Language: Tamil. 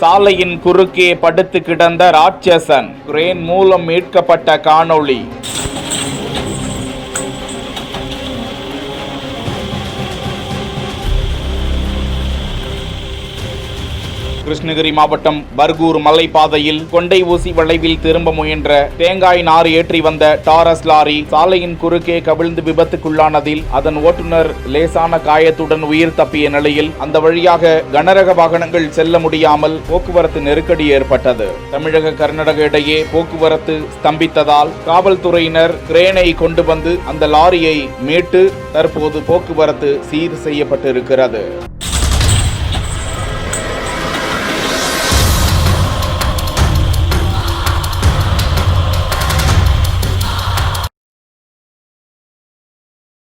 சாலையின் குறுக்கே படுத்து கிடந்த ராட்சசன் கிரேன் மூலம் மீட்கப்பட்ட காணொளி. கிருஷ்ணகிரி மாவட்டம் பர்கூர் மலைப்பாதையில் கொண்டை ஊசி வளைவில் திரும்ப முயன்ற தேங்காய் நார் ஏற்றி வந்த டாரஸ் லாரி சாலையின் குறுக்கே கவிழ்ந்து விபத்துக்குள்ளானதில் அதன் ஓட்டுநர் லேசான காயத்துடன் உயிர் தப்பிய நிலையில் அந்த வழியாக கனரக வாகனங்கள் செல்ல முடியாமல் போக்குவரத்து நெருக்கடி ஏற்பட்டது. தமிழக கர்நாடக இடையே போக்குவரத்து ஸ்தம்பித்ததால் காவல்துறையினர் கிரேனை கொண்டு வந்து அந்த லாரியை மீட்டு தற்போது போக்குவரத்து சீர் செய்யப்பட்டிருக்கிறது.